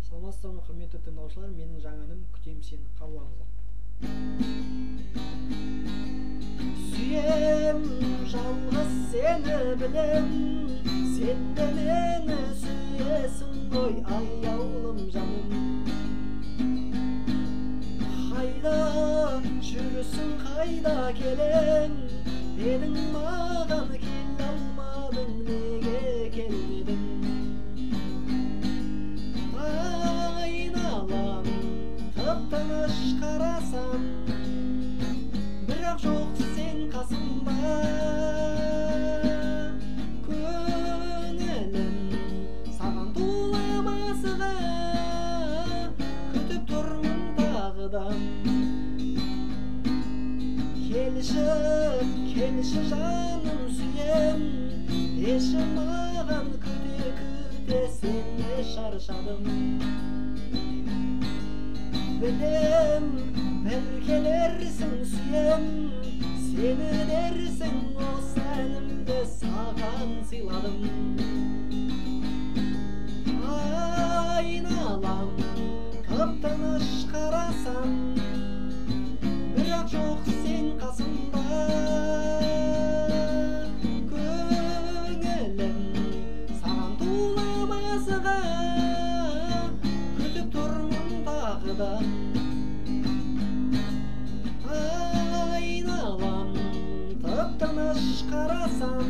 Саламатсыздар ма, құрметті тыңдаушылар, менің жаңа әнім "Күтем сені", қабыл алыңыздар. Сүйем жалғыз сені білем, сен де мені сүйесің ғой, аяулым жаным. Қайда жүрсің, қайда келең, дедің маған келе алмадың, неге келмедің? Айналам тып-тыныш қарасам, бірақ жоқ сен қасымда. Көңілім саған туламасыға, күтіп тұрмын тағыдан. Келші, келші жаным сүйем, деші маған күте-күте сені шаршадым. Білем, бір келерсің сүйем, сені дерсің, осы әнімді саған сыйладым. Айналам тып-тыныш қарасам, бірақ жоқ сен қасымда. Көңілім саған туламасыға, күтіп тұрмын тағыдан. Айналам тып-тыныш қарасам,